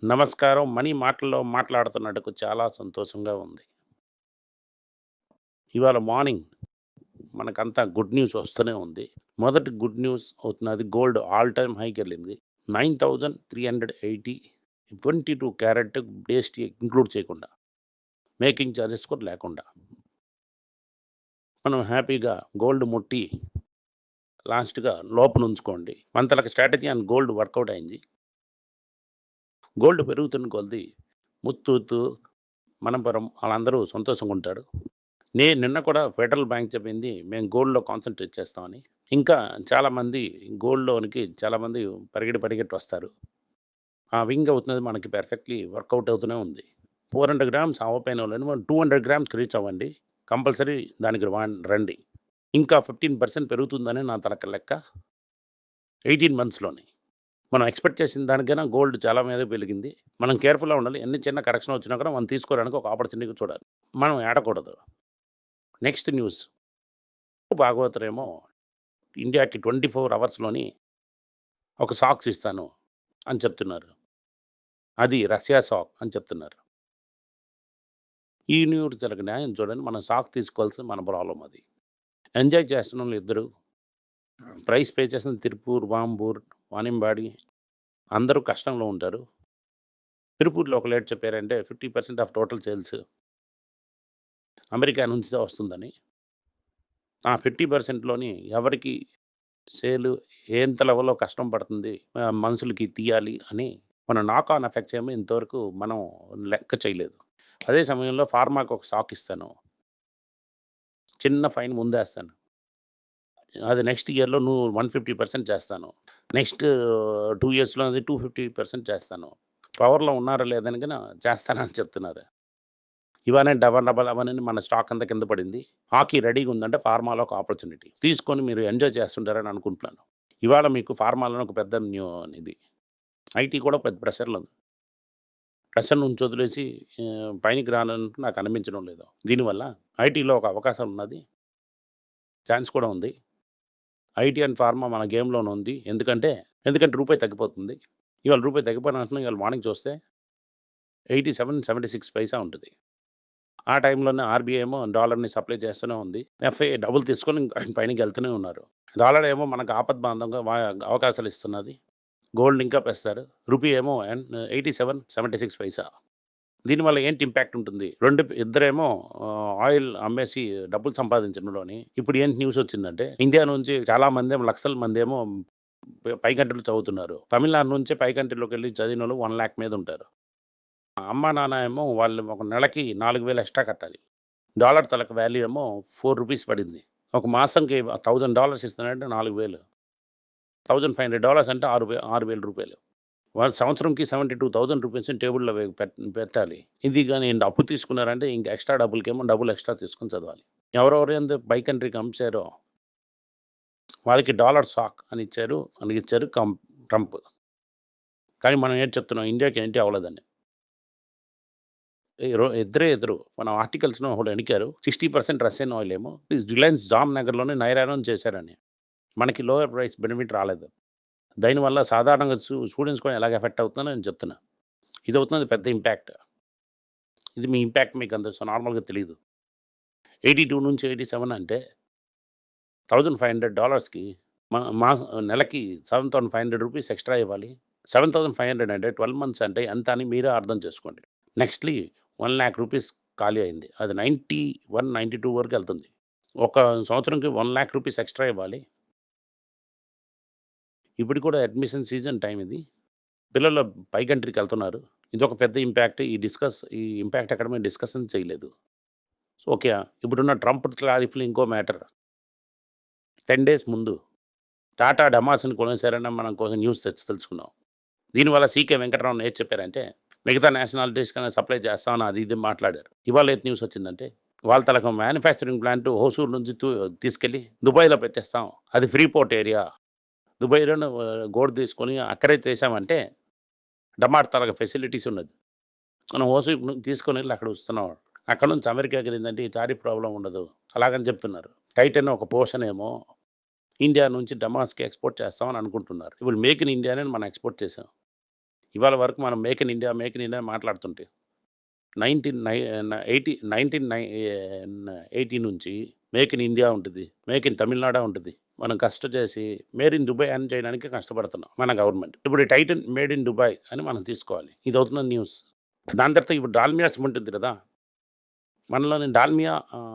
నమస్కారం. మనీ మాటల్లో మాట్లాడుతున్నందుకు చాలా సంతోషంగా ఉంది. ఇవాళ మార్నింగ్ మనకంతా గుడ్ న్యూస్ వస్తూనే ఉంది. మొదటి గుడ్ న్యూస్ అవుతున్నది గోల్డ్ ఆల్ టైమ్ హైకెళ్ళింది. 9380 22 క్యారెట్ జీఎస్టీ ఇంక్లూడ్ చేయకుండా. మేకింగ్ చార్జెస్ కూడా లేకుండా. మనం హ్యాపీగా గోల్డ్ ముట్టి లాస్ట్‌గా లోపలుంచుకోండి. మనతలకి స్ట్రాటజీ అండ్ గోల్డ్ వర్కౌట్ అయింది. గోల్డ్ పెరుగుతున్న కొద్దీ ముత్తూట్, మనపురం ఆళ్ళందరూ సంతోషంగుంటారు. నిన్న కూడా ఫెడరల్ బ్యాంక్ చెప్పింది మేము గోల్డ్‌లో కాన్సంట్రేట్ చేస్తామని. ఇంకా చాలామంది గోల్డ్‌లోనికి చాలామంది పరిగెట్టి వస్తారు. ఆ వింగ్ అవుతున్నది మనకి పర్ఫెక్ట్‌లీ వర్కౌట్ అవుతూనే ఉంది. 400 గ్రామ్స్ అవ్వకపోయినోళ్ళని మనం 200 గ్రామ్స్‌కి రీచ్ అవ్వండి. కంపల్సరీ దానికి రండి. ఇంకా 15% పెరుగుతుందని నా లెక్క 18 మంత్స్‌లోనే. మనం ఎక్స్‌పెక్ట్ చేసిన దానికన్నా గోల్డ్ చాలా మీద పెరిగింది. మనం కేర్‌ఫుల్‌గా ఉండాలి. ఎన్ని చిన్న కరెక్షన్ వచ్చినా కూడా మనం తీసుకోవడానికి ఒక ఆపర్చునిటీ చూడాలి. మనం ఏడకూడదు. నెక్స్ట్ న్యూస్ భాగవతులేమో ఇండియాకి 24 అవర్స్‌లోని ఒక సాక్స్ ఇస్తాను అని చెప్తున్నారు. అది రష్యా సాక్ అని చెప్తున్నారు. ఈ న్యూస్ జరగ న్యాయం చూడండి. మనం సాక్ తీసుకోవాల్సిన మన ప్రాబ్లమ్ అది. ఎంజాయ్ చేస్తున్నోళ్ళు ఇద్దరు. ప్రైస్ పే చేసిన తిరుపూర్, వాంబూర్, వానింబాడి అందరూ కష్టంలో ఉంటారు. తిరుపూర్‌లో ఒక లేట్ చెప్పారంటే 50% ఆఫ్ టోటల్ సేల్స్ అమెరికా నుంచి వస్తుందని. ఆ 50%లోని ఎవరికి సేలు ఎంత లెవెల్‌లో కష్టం పడుతుంది మనుషులకి తీయాలి అని మన నాక్ ఆన్ ఎఫెక్ట్స్ ఏమో ఇంతవరకు మనం లెక్క చేయలేదు. అదే సమయంలో ఫార్మాకి ఒక షాక్ ఇస్తాను. చిన్న ఫైన్ ముందేస్తాను. అది నెక్స్ట్ ఇయర్‌లో నువ్వు 150% చేస్తాను. నెక్స్ట్ 2 ఇయర్స్‌లో అది 250% చేస్తాను. పవర్‌లో ఉన్నారా లేదని గాని చేస్తానని చెప్తున్నారు. ఇవాళే డబల్ డబల్ అవనని మన స్టాక్ అంతా కింద పడింది. హాకీ రెడీగా ఉందంటే ఫార్మాలో ఒక ఆపర్చునిటీ. తీసుకొని మీరు ఎంజాయ్ చేస్తుంటారని అనుకుంటున్నాను. ఇవాళ మీకు ఫార్మాలోనే ఒక పెద్ద ఇది. ఐటీ కూడా పెద్ద ప్రెషర్‌లో ఉంది. ప్రెషర్ నుంచి వదిలేసి పైకి రానట్టు నాకు అనిపించడం లేదు. దీనివల్ల ఐటీలో ఒక అవకాశం ఉన్నది. ఛాన్స్ కూడా ఉంది. ఐటీ అండ్ ఫార్మా మన గేమ్‌లోనే ఉంది. ఎందుకంటే రూపాయి తగ్గిపోతుంది. ఇవాళ రూపాయి తగ్గిపోయిన వెంటనే ఇవాళ మార్నింగ్ చూస్తే 87.76 పైసా ఉంటది. ఆ టైంలోనే ఆర్‌బీఐ ఏమో డాలర్‌ని సప్లై చేస్తూనే ఉంది. ఎఫ్ఐ డబ్బులు తీసుకొని పైనకెళ్తూనే ఉన్నారు. డాలర్ ఏమో మనకు ఆపద్బాంధంగా అవకాశాలు ఇస్తున్నది. గోల్డ్ ఇంకా పెంచుతారు. రూపీ ఏమో 87.76 పైసా. దీనివల్ల ఏంటి ఇంపాక్ట్ ఉంటుంది? ఇద్దరేమో ఆయిల్ అమ్మేసి డబ్బులు సంపాదించడంలోని ఇప్పుడు ఏంటి న్యూస్ వచ్చిందంటే, ఇండియా నుంచి చాలా మందేమో లక్షల మందేమో పై కంట్రీలో చదువుతున్నారు. తమిళనాడు నుంచే పై కంట్రీలోకెళ్ళి చదివినోళ్ళు 1,00,000 మీద ఉంటారు. అమ్మా, నాన్న ఏమో వాళ్ళు ఒక నెలకి 4,000 ఎక్స్‌ట్రా కట్టాలి. డాలర్ తలక వాల్యూ ఏమో $4 పడింది. ఒక మాసంకి $1,000 ఇస్తున్నాడంటే 4,000. $1,500 అంటే రూ. 6,000. వాళ్ళు సంవత్సరంకి ₹72,000 టేబుల్‌లో పెట్టాలి. ఇది గాని అప్పు తీసుకున్నారంటే ఇంక ఎక్స్‌ట్రా డబ్బులు ఎక్స్‌ట్రా తీసుకొని చదవాలి. ఎవరెవరైతే పై కంట్రీకి పంపించారో వాళ్ళకి డాలర్ షాక్ అని ఇచ్చారు ట్రంప్. కానీ మనం ఏంటి చెప్తున్నాం ఇండియాకి ఏంటి అవ్వలేదని. ఇద్దరు మన ఆర్టికల్స్‌లో ఒకటి అడిగారు. 60% రష్యన్ ఆయిల్ ఏమో రిలయన్స్ జామ్‌నగర్‌లోనే నైరానం చేశారని. మనకి లోయర్ ప్రైస్ బెనిఫిట్ రాలేదు. దానివల్ల సాధారణంగా స్టూడెంట్స్ కూడా ఎలాగ ఎఫెక్ట్ అవుతుందో నేను చెప్తున్నా. ఇది అవుతున్నది పెద్ద ఇంపాక్ట్. ఇది మీ ఇంపాక్ట్ మీకు అంత నార్మల్‌గా తెలీదు. 82 నుంచి 87 అంటే $1,500కి మ మాస్ నెలకి రూ. 7,500 ఎక్స్‌ట్రా ఇవ్వాలి. 7,500 అంటే 12 మంత్స్ అంటే ఎంత అని మీరే అర్థం చేసుకోండి. నెక్స్ట్‌లీ రూ. 1,00,000 ఖాళీ అయింది. అది 91, 92 వరకెళ్తుంది. ఒక సంవత్సరంకి రూ. 1,00,000 ఎక్స్‌ట్రా ఇవ్వాలి. ఇప్పుడు కూడా అడ్మిషన్ సీజన్ టైమ్ ఇది. పిల్లలు పై కంట్రీకెళ్తున్నారు. ఇదొక పెద్ద ఇంపాక్ట్. ఈ ఇంపాక్ట్ ఎక్కడ మేము డిస్కషన్ చేయలేదు. So, okay. ఇప్పుడున్న ట్రంప్ టారిఫ్‌లు ఇంకో మ్యాటర్. 10 డేస్ ముందు టాటా డమాస్‌ని కొనేసారని మనం కోసం న్యూస్ తెలుసుకున్నాం. దీనివల్ల సీకే వెంకటరామన్ ఏటి చెప్పారంటే, మిగతా నేషనాలిటీస్‌కైనా సప్లై చేస్తామని అది ఇది మాట్లాడారు. ఇవాళ ఏటి న్యూస్ వచ్చిందంటే, వాళ్ళ తాలూకా మ్యానుఫ్యాక్చరింగ్ ప్లాంట్ హోసూరు నుంచి తీసుకెళ్ళి దుబాయ్‌లో పెట్టేస్తాం. అది ఫ్రీ పోర్ట్ ఏరియా. దుబాయ్‌లోనే గోడ తీసుకొని అక్కడే చేసామంటే డమాట్ తాలూకా ఫెసిలిటీస్ ఉన్నది. మనం హోసూరు నుంచి తీసుకొనెళ్ళి అక్కడ ఉంచుతున్నాం. అక్కడి నుంచి అమెరికాకెళ్ళిందంటే ఈ టారిఫ్ ప్రాబ్లమ్ ఉండదు. అలాగని చెప్తున్నారు. టైటాన్ ఒక పోర్షన్ ఏమో ఇండియా నుంచి డమాస్‌కి ఎక్స్‌పోర్ట్ చేస్తామని అనుకుంటున్నారు. ఇప్పుడు మేక్ ఇన్ ఇండియానే మనం ఎక్స్‌పోర్ట్ చేసాం. ఇవాళ వరకు మనం make in India, make in India మాట్లాడుతుంటే 1980 నుంచి మేక్ ఇన్ ఇండియా ఉంటది. మేక్ ఇన్ తమిళనాడ ఉంటది. మనం కష్టం చేసి మేడ్ ఇన్ దుబాయ్ అని చేయడానికి కష్టపడుతున్నాం మన గవర్నమెంట్. ఇప్పుడు ఈ టైటన్ మేడ్ ఇన్ దుబాయ్ అని మనం తీసుకోవాలి. ఇదవుతున్న న్యూస్. దాని తర్వాత ఇప్పుడు డాల్మియా సిమెంట్ ఉంది కదా! మనలోని డాల్మియా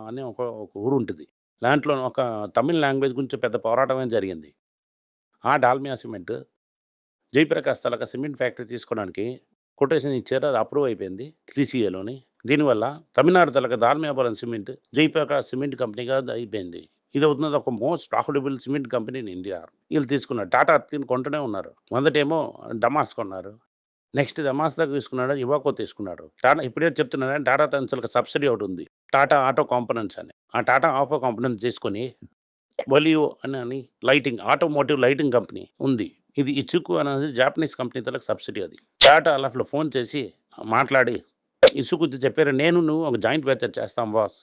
అనే ఒక ఊరుంటది. దాంట్లో ఒక తమిళ్ లాంగ్వేజ్ గురించి పెద్ద పోరాటమే జరిగింది. ఆ డాల్మియా సిమెంట్ జయప్రకాష్ తలక సిమెంట్ ఫ్యాక్టరీ తీసుకోవడానికి కొటేషన్ ఇచ్చారు. అది అప్రూవ్ అయిపోయింది టీసీఏలోని. దీనివల్ల తమిళనాడు తలక దాల్మియాపురం సిమెంట్ జయప్రకాష్ సిమెంట్ కంపెనీగా అయిపోయింది. ఇది అవుతున్నది ఒక most profitable cement company in India. వీళ్ళు తీసుకున్నారు. టాటా కొంటూనే ఉన్నారు. మొదటేమో డమాస్ కొన్నారు. నెక్స్ట్ డమాస్ దగ్గర తీసుకున్నాడు. ఇవాకో తీసుకున్నాడు. టాటా ఇప్పుడే చెప్తున్నాను, టాటా తనకి సబ్సిడీ ఒకటి ఉంది. టాటా ఆటో కాంపోనెంట్స్ అని. ఆ టాటా ఆటో కాంపోనెంట్స్ తీసుకొని ఒలియో అని లైటింగ్ ఆటోమోటివ్ లైటింగ్ కంపెనీ ఉంది. ఇది ఇచుకు అనేది జాపనీస్ కంపెనీ తలకు సబ్సిడీ అది. టాటా అలా ఫోన్ చేసి మాట్లాడి ఇసుకు చెప్పారు, నేను నువ్వు ఒక జాయింట్ వెంచర్ చేస్తాం బాస్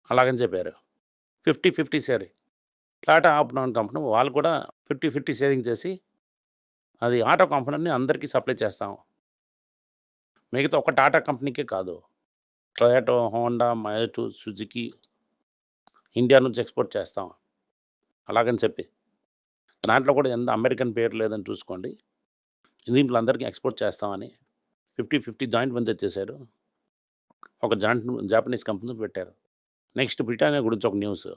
అలాగని చెప్పారు. 50-50 షేర్. టాటా ఆటోమొబైల్ కంపెనీ వాళ్ళు కూడా 50-50 షేరింగ్ చేసి అది ఆటో కాంపోనెంట్‌ని అందరికీ సప్లై చేస్తాం. మిగతా ఒక టాటా కంపెనీకే కాదు. Toyota, Honda, Maruti, Suzuki India నుంచి ఎక్స్‌పోర్ట్ చేస్తాం. అలాగని చెప్పి. దాంట్లో కూడా ఎంత అమెరికన్ పేరు లేదని చూసుకోండి. దీంట్లో అందరికీ ఎక్స్‌పోర్ట్ చేస్తామని 50-50 జాయింట్ వెంచర్ చేశారు. ఒక జాపనీస్ కంపెనీ పెట్టారు. నెక్స్ట్ బ్రిటానియా గురించి ఒక న్యూస్.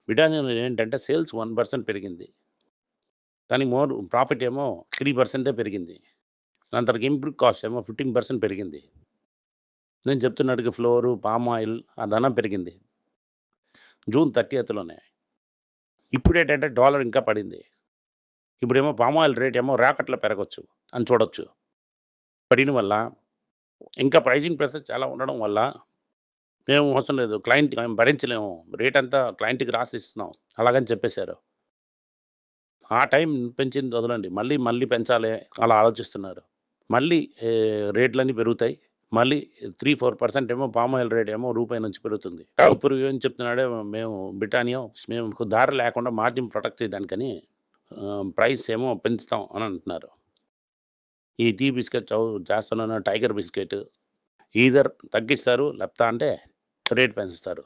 బ్రిటానియాలో ఏంటంటే సేల్స్ 1% పెరిగింది. కానీ ప్రాఫిట్ ఏమో 3% పెరిగింది. దాని తర్వాత ఇన్పుట్ కాస్ట్ ఏమో 15% పెరిగింది. నేను చెప్తున్నట్టుగా ఫ్లోరు, పామ్ ఆయిల్ ఆ ధనం పెరిగింది. జూన్ 30థ్‌లోనే. ఇప్పుడేంటంటే డాలర్ ఇంకా పడింది. ఇప్పుడేమో పామ్ ఆయిల్ రేట్ ఏమో రాకెట్‌లో పెరగొచ్చు అని చూడొచ్చు. పడిన వల్ల ఇంకా ప్రైజింగ్ ప్రెషర్ చాలా ఉండడం వల్ల మేము అవసరం లేదు, క్లయింట్ మేము భరించలేము, రేట్ అంతా క్లయింట్‌కి రాసి ఇస్తున్నాం అలాగని చెప్పేశారు. ఆ టైం పెంచింది వదలండి. మళ్ళీ పెంచాలి అలా ఆలోచిస్తున్నారు. మళ్ళీ రేట్లన్నీ పెరుగుతాయి. మళ్ళీ 3-4% ఏమో పామ్ ఆయిల్ రేట్ ఏమో రూపాయి నుంచి పెరుగుతుంది. ఇప్పుడు ఏం చెప్తున్నాడే మేము బ్రిటానియా మేము దారి లేకుండా మార్జిన్ ప్రొటెక్ట్ చేయడానికని ప్రైస్ ఏమో పెంచుతాం అని అంటున్నారు. ఈ టీ బిస్కెట్ చేస్తున్నాను టైగర్ బిస్కెట్ ఈదర్ తగ్గిస్తారు లేకపోతే అంటే రేట్ పెంచుతారు.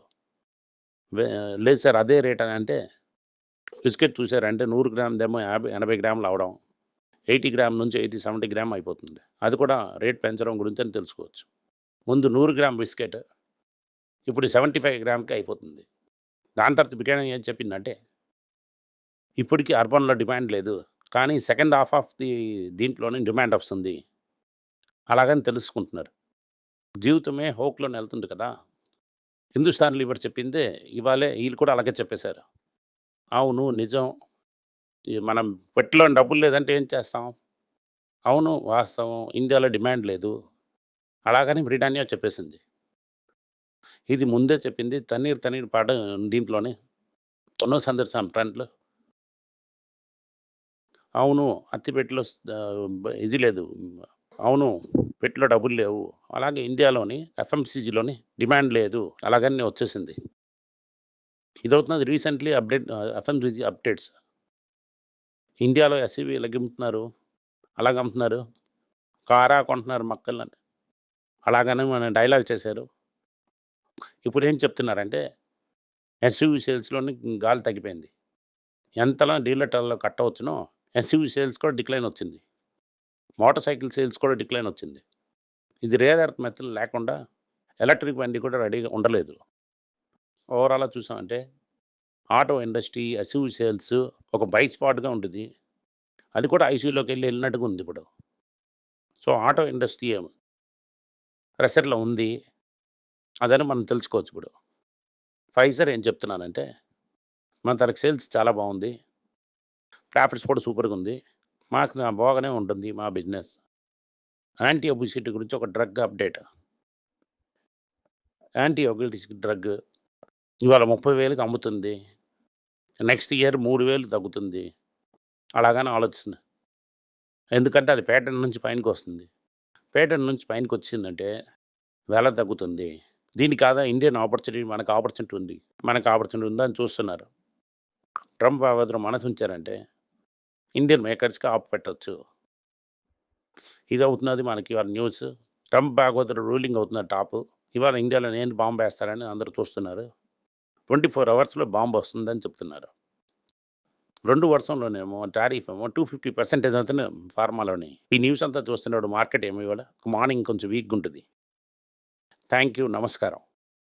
లేదు సార్ అదే రేట్ అని అంటే బిస్కెట్ చూసారంటే 100 గ్రాముదేమో 80 గ్రాములు అవడం, 80 గ్రామ్ నుంచి 70 గ్రామ్ అయిపోతుంది. అది కూడా రేట్ పెంచడం గురించి అని తెలుసుకోవచ్చు. ముందు 100 గ్రామ్ బిస్కెట్ ఇప్పుడు 75 గ్రామ్‌కి అయిపోతుంది. దాని తర్వాత బిర్యానీ ఏం చెప్పిందంటే ఇప్పటికి అర్బన్‌లో డిమాండ్ లేదు. కానీ సెకండ్ హాఫ్ ఆఫ్ దీంట్లోనే డిమాండ్ వస్తుంది. అలాగని తెలుసుకుంటున్నారు. జీవితమే హోక్‌లోనే వెళ్తుంది కదా! హిందుస్థాన్ లీవర్ చెప్పిందే ఇవాళే వీళ్ళు కూడా అలాగే చెప్పేశారు. అవును నిజం. మనం పెట్టెలో డబ్బులు లేదంటే ఏం చేస్తాం? అవును వాస్తవం. ఇండియాలో డిమాండ్ లేదు. అలాగని బ్రిటానియా చెప్పేసింది. ఇది ముందే చెప్పింది తన్నీర్ పాట దీంట్లోనే 'తొన్నో సందర్శం' ఫ్రంట్‌లో. అవును అత్తిపెట్టెలో ఇది లేదు. అవును పెట్టెలో డబ్బులు లేవు. అలాగే ఇండియాలోని ఎఫ్ఎంసీజీలోని డిమాండ్ లేదు. అలాగని వచ్చేసింది. ఇదవుతున్నది రీసెంట్‌లీ ఎఫ్ఎంసీజీ అప్డేట్స్. ఇండియాలో ఎస్‌యూవీ ఎలాగమ్ముతున్నారు? అలాగమ్ముతున్నారు. కారా కొంటున్నారు మక్కలని. అలాగని మన డైలాగ్ చేశారు. ఇప్పుడేం చెప్తున్నారంటే ఎస్‌యూవీ సేల్స్‌లోని గాలి తగ్గిపోయింది. ఎంతలా డీలర్‌లో కట్టవచ్చునో ఎస్‌యూవీ సేల్స్ కూడా డిక్లైన్ వచ్చింది. మోటార్ సైకిల్ సేల్స్ కూడా డిక్లైన్ వచ్చింది. ఇది రేర్ ఎర్త్ మెటల్ లేకుండా ఎలక్ట్రిక్ బండి కూడా రెడీగా ఉండలేదు. ఓవరాల్‌గా చూసామంటే ఆటో ఇండస్ట్రీ, ఎస్‌యూవీ సేల్స్ ఒక బ్రైట్ స్పాట్‌గా ఉంటది. అది కూడా ఐసీయూలోకి వెళ్ళినట్టుగా ఉంది ఇప్పుడు. సో, ఆటో ఇండస్ట్రీ ప్రెషర్‌లో ఉంది. అదని మనం తెలుసుకోవచ్చు ఇప్పుడు. ఫైజర్ ఏం చెప్తున్నానంటే మన తనకి సేల్స్ చాలా బాగుంది. ప్రాఫిట్స్ కూడా సూపర్‌గా ఉంది. మాకు బాగానే ఉంటుంది మా బిజినెస్. యాంటీ ఒబెసిటీ గురించి ఒక drug update. Anti obesity drug ఇవాళ 30,000కి అమ్ముతుంది. నెక్స్ట్ ఇయర్ 3,000 తగ్గుతుంది. అలాగని ఆలోచిస్తున్నా. ఎందుకంటే అది పేటెంట్ నుంచి పైనకొస్తుంది. పేటెంట్ నుంచి పైనకొచ్చిందంటే వెల తగ్గుతుంది. దీనికి కాదా ఇండియన్ ఆపర్చునిటీ మనకు ఆపర్చునిటీ ఉందని చూస్తున్నారు. ట్రంప్ ఆ మాత్రం మనసుంచారంటే ఇండియన్ మేకర్స్‌కి ఆప్ పెట్టొచ్చు. ఇది అవుతున్నది మనకి ఇవాళ న్యూస్. ట్రంప్ భాగవతుడు రూలింగ్ అవుతున్నారు టాపు. ఇవాళ ఇండియాలో ఏంటి బాంబు వేస్తారని అందరూ చూస్తున్నారు. 24 అవర్స్‌లో బాంబు వస్తుందని చెప్తున్నారు. 2 వర్షంలోనేమో టారిఫ్ ఏమో 250% అవుతుంది ఫార్మాలోని. ఈ న్యూస్ అంతా చూస్తున్నప్పుడు మార్కెట్ ఏమో ఇవాళ మార్నింగ్ కొంచెం వీక్‌గా ఉంటది. Thank you. నమస్కారం.